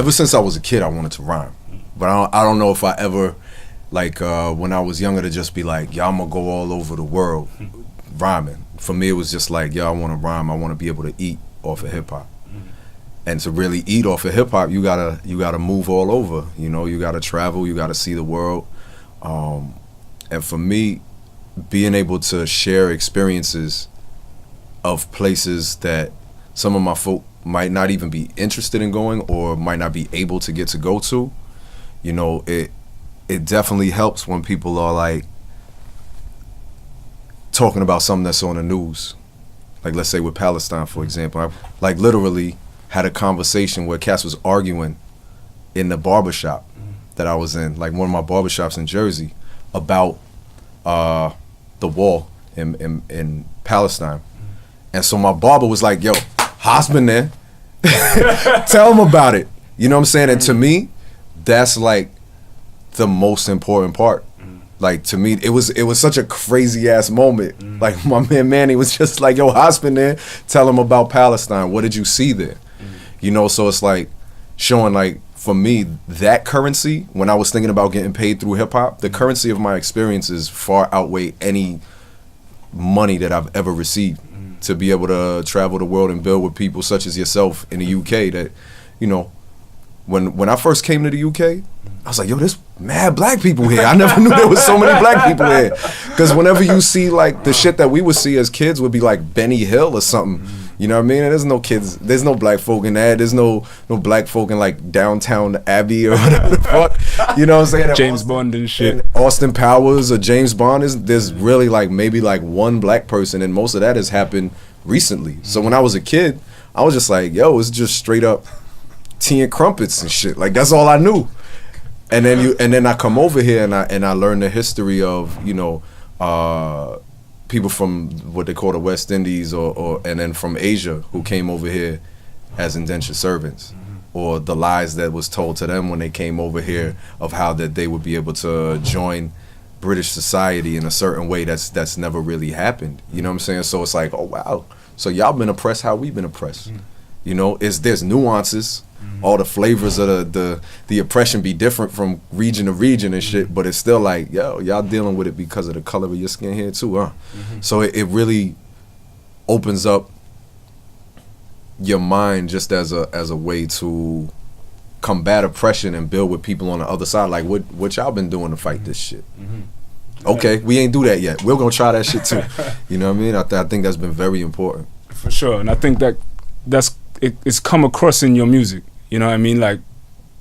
ever since I was a kid, I wanted to rhyme, but I don't know if I ever, like when I was younger, to just be like, yeah, I'm gonna go all over the world rhyming. For me, it was just like, yeah, I want to rhyme. I want to be able to eat off of hip hop, and to really eat off of hip hop, you gotta move all over. You know, you gotta travel, you gotta see the world, and for me, being able to share experiences of places that some of my folk might not even be interested in going or might not be able to get to go to, you know, it definitely helps when people are like talking about something that's on the news. Like, let's say with Palestine, for example. I like literally had a conversation where Cass was arguing in the barbershop that I was in, like one of my barbershops in Jersey, about the wall in Palestine. And so my barber was like, yo, Haas been there. Tell him about it. You know what I'm saying? And to me, that's like the most important part. Like, to me, it was such a crazy ass moment. Like, my man Manny was just like, yo, Haas been there. Tell him about Palestine. What did you see there? You know, so it's like showing, like, for me, that currency, when I was thinking about getting paid through hip hop, the currency of my experiences far outweigh any money that I've ever received. To be able to travel the world and build with people such as yourself in the UK that, you know, when I first came to the UK, I was like, yo, there's mad black people here. I never knew there was so many black people here. Because whenever you see, like, the shit that we would see as kids would be like Benny Hill or something. You know what I mean? And there's no kids, there's no black folk in that. There's no black folk in like downtown Abbey or whatever the fuck. You know what I'm saying? James Bond and shit. And Austin Powers or James Bond, there's really like maybe like one black person, and most of that has happened recently. So when I was a kid, I was just like, yo, it's just straight up tea and crumpets and shit. Like, that's all I knew. And then I come over here and I learn the history of, you know, people from what they call the West Indies and then from Asia who came over here as indentured servants, or the lies that was told to them when they came over here of how that they would be able to join British society in a certain way that's never really happened. You know what I'm saying? So it's like, oh wow, so y'all been oppressed how we been oppressed. You know, there's nuances. All the flavors of the oppression be different from region to region and shit, but it's still like, yo, y'all dealing with it because of the color of your skin here too, huh? So it really opens up your mind just as a way to combat oppression and build with people on the other side. Like, what y'all been doing to fight this shit? Okay, we ain't do that yet. We're gonna try that shit too. You know what I mean? I think that's been very important. For sure, and I think it's come across in your music. You know what I mean? Like,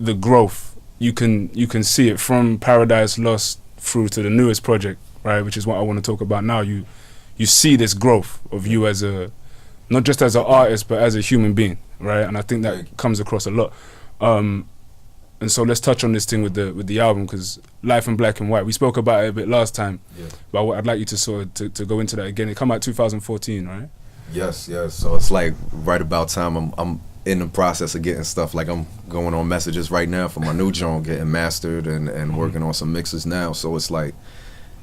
the growth, you can see it from Paradise Lost through to the newest project, right? Which is what I want to talk about now. You see this growth of you as not just as an artist, but as a human being, right? And I think that comes across a lot. And so let's touch on this thing with the album, because Life in Black and White, we spoke about it a bit last time, but I'd like you to sort of to go into that again. It came out 2014, right? Yes. So it's like right about time. I'm in the process of getting stuff, like I'm going on messages right now for my new joint, getting mastered and working on some mixes now. So it's like,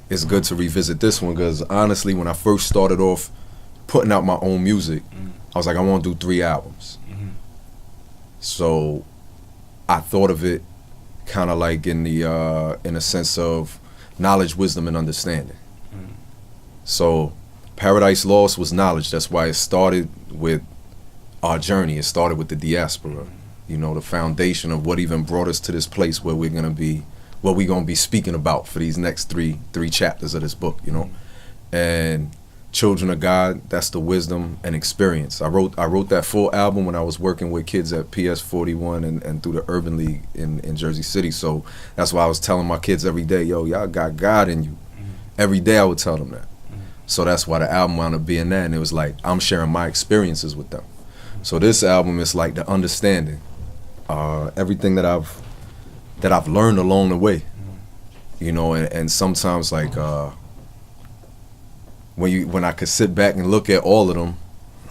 it's good to revisit this one, because honestly, when I first started off putting out my own music, I was like, I want to do 3 albums. So I thought of it kind of like in a sense of knowledge, wisdom, and understanding. So Paradise Lost was knowledge. That's why it started with our journey. It started with the diaspora, you know, the foundation of what even brought us to this place where we're gonna be speaking about for these next three chapters of this book, you know. And Children of God, that's the wisdom and experience. I wrote that full album when I was working with kids at PS41 and through the Urban League in Jersey City. So that's why I was telling my kids every day, yo, y'all got God in you. Every day I would tell them that. So that's why the album wound up being that, and it was like, I'm sharing my experiences with them. So this album is like the understanding, everything that I've learned along the way, you know, and sometimes like when I could sit back and look at all of them,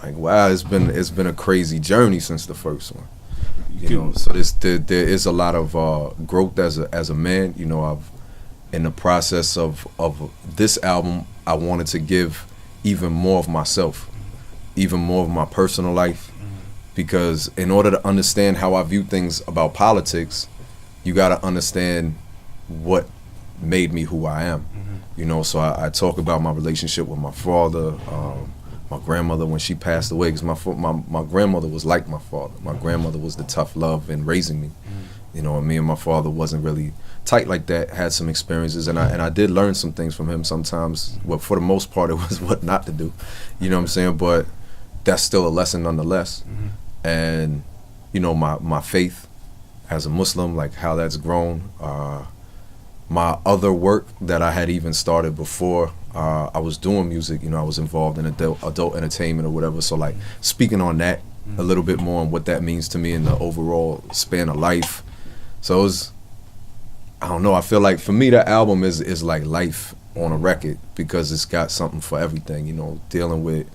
like, wow, it's been a crazy journey since the first one, you know. So there is a lot of growth as a man, you know. I've in the process of this album, I wanted to give even more of myself, even more of my personal life, because in order to understand how I view things about politics, you got to understand what made me who I am. You know, so I talk about my relationship with my father, my grandmother when she passed away, because my grandmother was like my father. My grandmother was the tough love in raising me. You know, and me and my father wasn't really tight like that, had some experiences, and I did learn some things from him sometimes. Well, for the most part, it was what not to do. You know what I'm saying? But that's still a lesson nonetheless. And, you know, my faith as a Muslim, like how that's grown. My other work that I had even started before I was doing music, you know, I was involved in adult entertainment or whatever. So like speaking on that a little bit more and what that means to me in the overall span of life. So it was, I don't know, I feel like for me that album is like life on a record, because it's got something for everything, you know, dealing with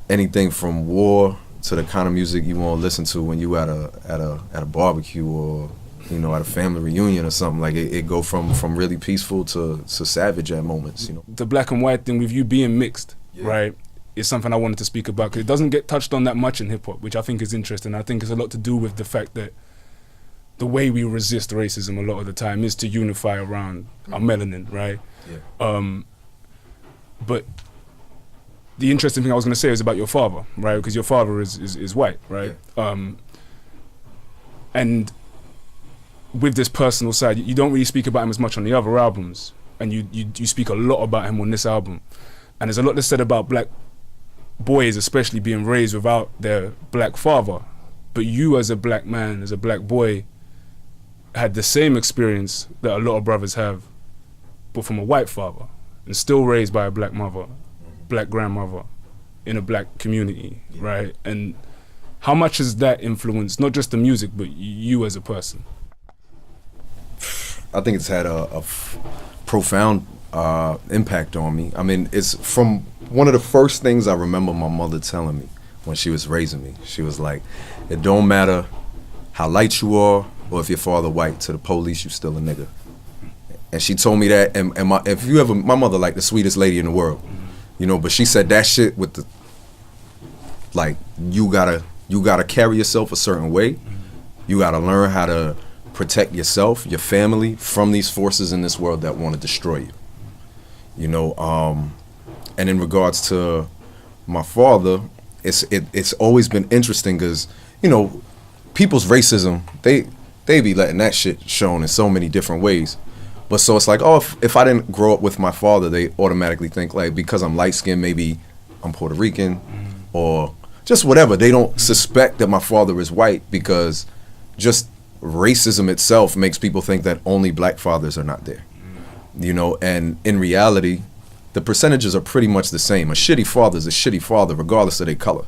anything from war to the kind of music you want to listen to when you at a barbecue or, you know, at a family reunion or something. Like it go from really peaceful to savage at moments, you know. The black and white thing with you being mixed, right, is something I wanted to speak about, because it doesn't get touched on that much in hip hop, which I think is interesting. I think it's a lot to do with the fact that the way we resist racism a lot of the time is to unify around our melanin, right? But the interesting thing I was going to say is about your father, right? Because your father is white, right? And with this personal side, you don't really speak about him as much on the other albums, and you speak a lot about him on this album. And there's a lot that's said about black boys, especially being raised without their black father. But you as a black man, as a black boy, had the same experience that a lot of brothers have, but from a white father, and still raised by a black mother, black grandmother, in a black community, right? And how much has that influenced not just the music, but you as a person? I think it's had a profound impact on me. I mean, it's from one of the first things I remember my mother telling me when she was raising me. She was like, it don't matter how light you are or if your father white, to the police you still a nigga. And she told me that, and my mother like the sweetest lady in the world, you know, but she said that shit with the, like, you gotta carry yourself a certain way. You gotta learn how to protect yourself, your family, from these forces in this world that want to destroy you. You know, and in regards to my father, it's always been interesting because, you know, people's racism, they be letting that shit shown in so many different ways. But so it's like, oh, if I didn't grow up with my father, they automatically think like, because I'm light skinned, maybe I'm Puerto Rican or just whatever. They don't suspect that my father is white, because just racism itself makes people think that only black fathers are not there. You know, and in reality, the percentages are pretty much the same. A shitty father is a shitty father regardless of their color.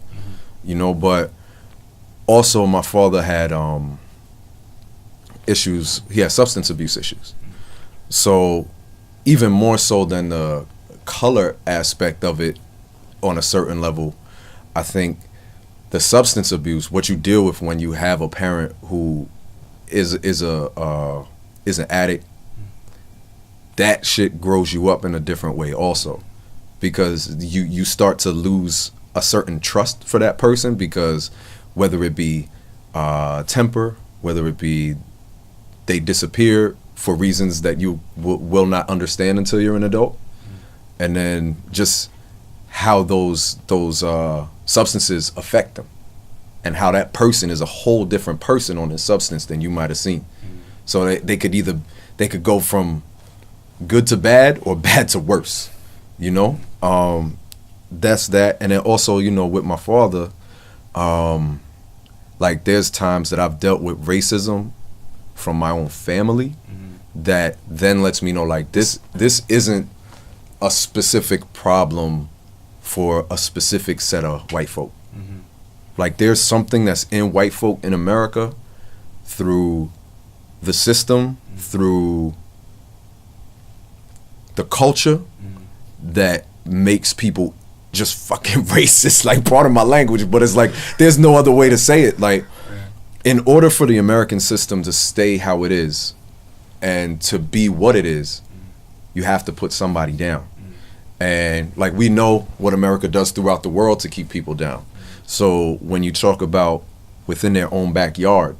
You know, but also my father had issues. He had substance abuse issues. So even more so than the color aspect of it on a certain level, I think the substance abuse, what you deal with when you have a parent who is an addict, that shit grows you up in a different way also, because you start to lose a certain trust for that person, because whether it be temper, whether it be they disappear for reasons that you will not understand until you're an adult, and then just how those substances affect them, and how that person is a whole different person on this substance than you might have seen. So they could go from good to bad or bad to worse, you know. That's that. And then also, you know, with my father, like there's times that I've dealt with racism from my own family that then lets me know like this isn't a specific problem for a specific set of white folk. Like there's something that's in white folk in America through the system, through the culture, that makes people just fucking racist. Like, pardon my language, but it's like there's no other way to say it. Like, in order for the American system to stay how it is and to be what it is, you have to put somebody down. And like we know what America does throughout the world to keep people down. So when you talk about within their own backyard,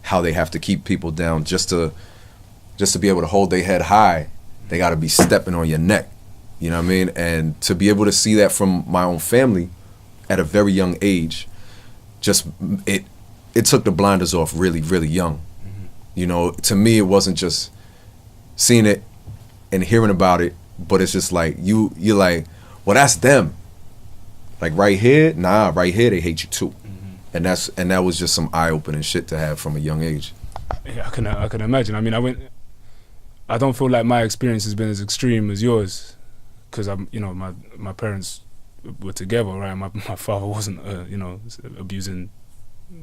how they have to keep people down just to be able to hold their head high, they got to be stepping on your neck. You know what I mean? And to be able to see that from my own family at a very young age, just it took the blinders off really, really young. You know, to me, it wasn't just seeing it and hearing about it, but it's just like you're like, well, that's them. Like right here, right here they hate you too. And that was just some eye-opening shit to have from a young age. Yeah, I can imagine. I mean, I don't feel like my experience has been as extreme as yours, because my parents were together, right? My father wasn't abusing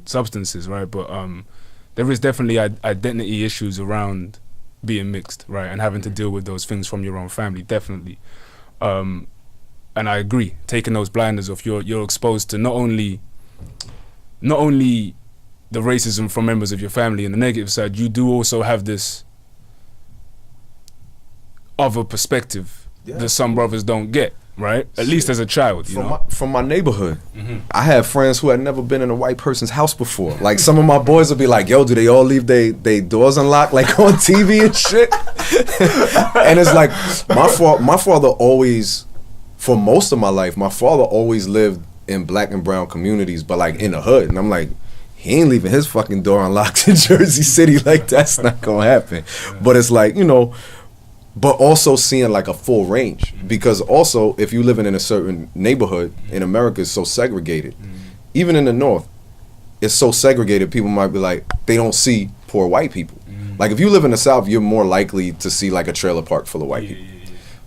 substances, right? But there is definitely identity issues around being mixed, right? And having to deal with those things from your own family, definitely. And I agree, taking those blinders off, you're exposed to not only the racism from members of your family and the negative side, you do also have this other perspective that some brothers don't get, right? At least as a child, from my neighborhood. I had friends who had never been in a white person's house before. Like some of my boys would be like, yo, do they all leave they doors unlocked like on TV and shit? And it's like my father always, for most of my life, my father always lived in black and brown communities, but like in the hood. And I'm like, he ain't leaving his fucking door unlocked in Jersey City. Like that's not gonna happen. But it's like, but also seeing like a full range, because also if you living in a certain neighborhood in America, it's so segregated. Even in the North, it's so segregated, people might be like, they don't see poor white people. Like if you live in the South, you're more likely to see like a trailer park full of white people.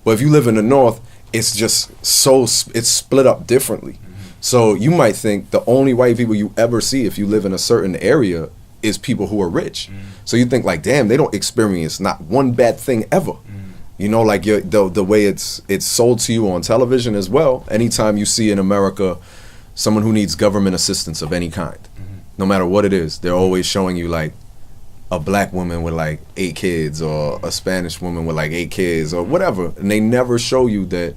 But if you live in the North, it's just it's split up differently. So you might think the only white people you ever see if you live in a certain area is people who are rich. So you think like, damn, they don't experience not one bad thing ever. Like the way it's sold to you on television as well. Anytime you see in America someone who needs government assistance of any kind, no matter what it is, they're always showing you like a black woman with like 8 kids or a Spanish woman with like 8 kids or whatever. And they never show you that,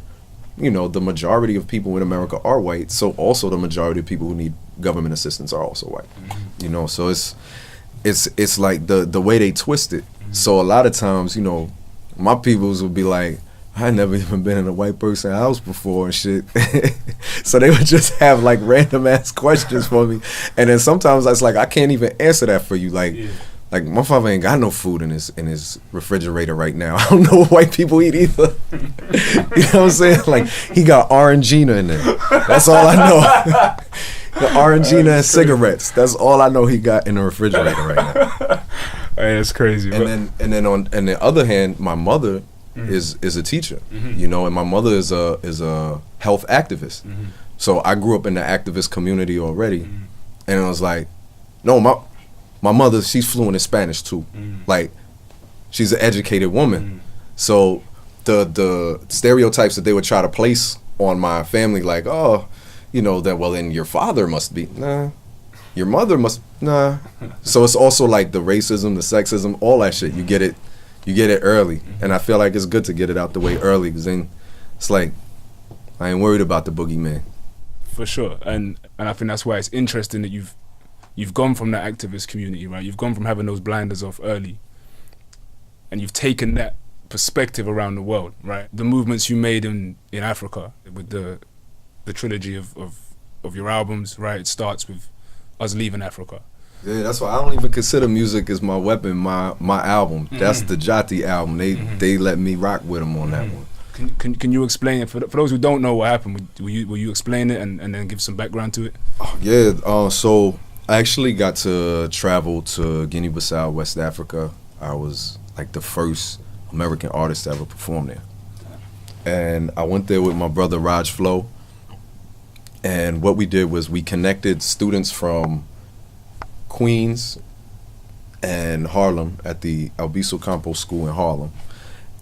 the majority of people in America are white. So also the majority of people who need government assistance are also white. So it's like the way they twist it. So a lot of times, my peoples would be like, I never even been in a white person's house before and shit. So they would just have like random ass questions for me. And then sometimes I was like, I can't even answer that for you. Like my father ain't got no food in his refrigerator right now. I don't know what white people eat either. You know what I'm saying? Like he got Orangina in there. That's all I know. The Orangina and cigarettes. That's all I know he got in the refrigerator right now. Hey, that's crazy. And then on the other hand, my mother is a teacher, and my mother is a health activist. So I grew up in the activist community already, and I was like, no, my mother, she's fluent in Spanish too. Like she's an educated woman. So the stereotypes that they would try to place on my family, like, oh, that, well, then your father must be, nah. Your mother must, nah. So it's also like the racism, the sexism, all that shit. You get it early. And I feel like it's good to get it out the way early, because then it's like, I ain't worried about the boogeyman. For sure. And I think that's why it's interesting that you've gone from that activist community, right? You've gone from having those blinders off early, and you've taken that perspective around the world, right? The movements you made in Africa with the trilogy of your albums, right? It starts with us leaving Africa. Yeah, that's why I don't even consider music as my weapon. My album, that's the Jati album. They let me rock with them on that one. Can you explain it for those who don't know what happened? Will you explain it and then give some background to it? Oh, yeah. So I actually got to travel to Guinea-Bissau, West Africa. I was like the first American artist to ever perform there, and I went there with my brother Raj Flo. And what we did was we connected students from Queens and Harlem at the Albizu Campo School in Harlem,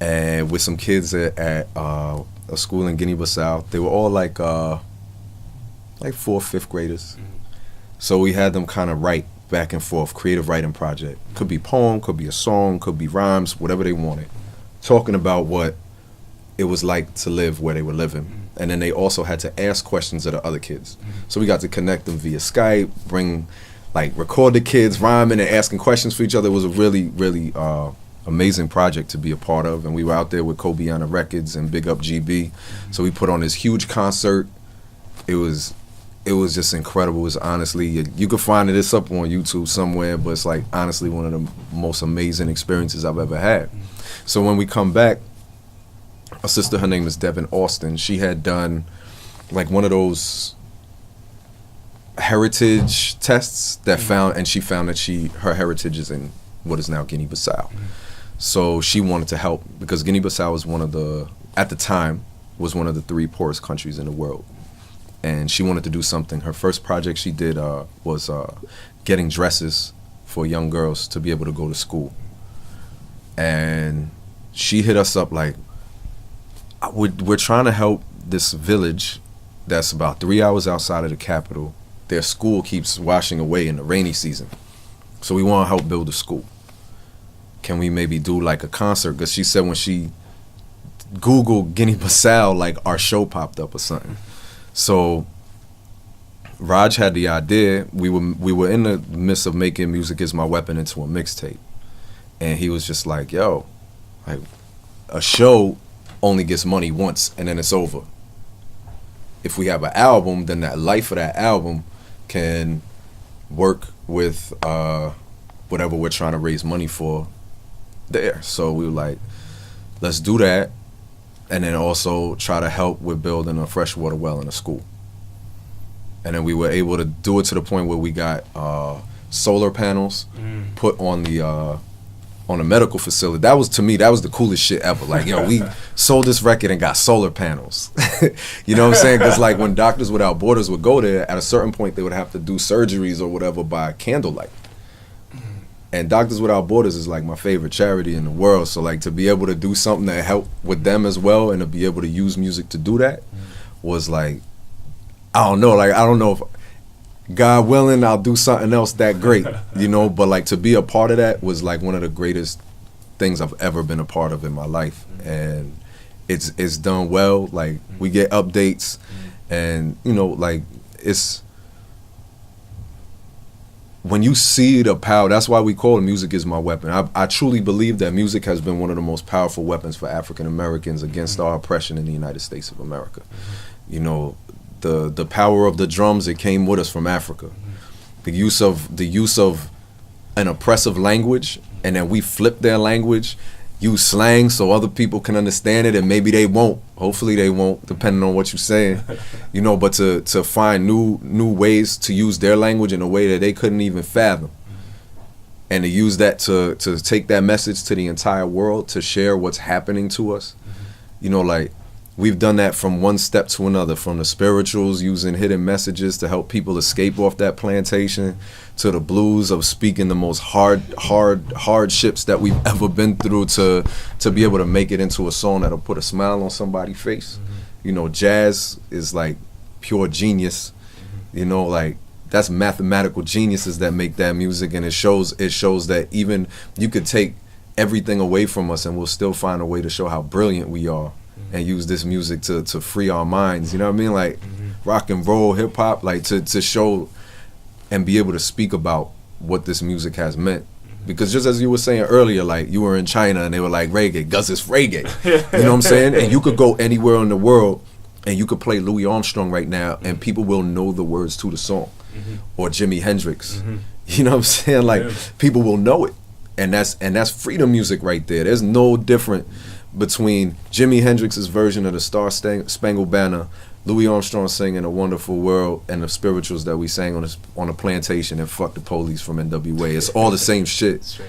and with some kids at a school in Guinea-Bissau. They were all like 4th, 5th graders. So we had them kind of write back and forth, creative writing project. Could be poem, could be a song, could be rhymes, whatever they wanted. Talking about what it was like to live where they were living and then they also had to ask questions of the other kids. So we got to connect them via Skype, record the kids rhyming and asking questions for each other. It was a really, really amazing project to be a part of, and we were out there with Kobiana Records and Big Up GB. So we put on this huge concert. It was just incredible. It was honestly, you could find it's up on YouTube somewhere, but it's like honestly one of the most amazing experiences I've ever had. So when we come back, a sister, her name is Devin Austin, she had done like one of those heritage tests that she found that her heritage is in what is now Guinea-Bissau. So she wanted to help because Guinea-Bissau was at the time, was one of the 3 poorest countries in the world. And she wanted to do something. Her first project she did was getting dresses for young girls to be able to go to school. And she hit us up like, we're trying to help this village that's about 3 hours outside of the capital. Their school keeps washing away in the rainy season. So we want to help build a school. Can we maybe do like a concert? Because she said when she Googled Guinea-Bissau, like our show popped up or something. So Raj had the idea. We were in the midst of making Music Is My Weapon into a mixtape. And he was just like, yo, like a show only gets money once and then it's over. If we have an album, then that life of that album can work with whatever we're trying to raise money for there. So we were like, let's do that, and then also try to help with building a freshwater well in a school. And then we were able to do it to the point where we got solar panels put on the medical facility. That was, to me, that was the coolest shit ever. Like, yo, we sold this record and got solar panels. You know what I'm saying? Because like when Doctors Without Borders would go there, at a certain point they would have to do surgeries or whatever by candlelight. And Doctors Without Borders is like my favorite charity in the world. So like to be able to do something that helped with them as well and to be able to use music to do that was like, I don't know if God willing, I'll do something else that great, you know, but like to be a part of that was like one of the greatest things I've ever been a part of in my life. And it's done well. Like we get updates and, you know, like it's, when you see the power, that's why we call it Music Is My Weapon. I truly believe that music has been one of the most powerful weapons for African Americans against our oppression in the United States of America. You know, the power of the drums, it came with us from Africa. The use of an oppressive language, and then we flip their language, use slang so other people can understand it, and maybe they won't. Hopefully they won't, depending on what you're saying. You know, but to find new ways to use their language in a way that they couldn't even fathom. And to use that to take that message to the entire world, to share what's happening to us. You know, like we've done that from one step to another, from the spirituals using hidden messages to help people escape off that plantation, to the blues of speaking the most hardships that we've ever been through to be able to make it into a song that'll put a smile on somebody's face. You know, jazz is like pure genius. You know, like that's mathematical geniuses that make that music, and it shows that even you could take everything away from us and we'll still find a way to show how brilliant we are. And use this music to free our minds, you know what I mean? Like rock and roll, hip hop, like to show and be able to speak about what this music has meant. Because just as you were saying earlier, like you were in China and they were like reggae, Gus is reggae. You know what I'm saying? And you could go anywhere in the world and you could play Louis Armstrong right now and people will know the words to the song. Or Jimi Hendrix. You know what I'm saying? Like people will know it. And that's freedom music right there. There's no different between Jimi Hendrix's version of the Star Spangled Banner, Louis Armstrong singing A Wonderful World, and the spirituals that we sang on a plantation and Fuck the Police from NWA. It's all the same shit.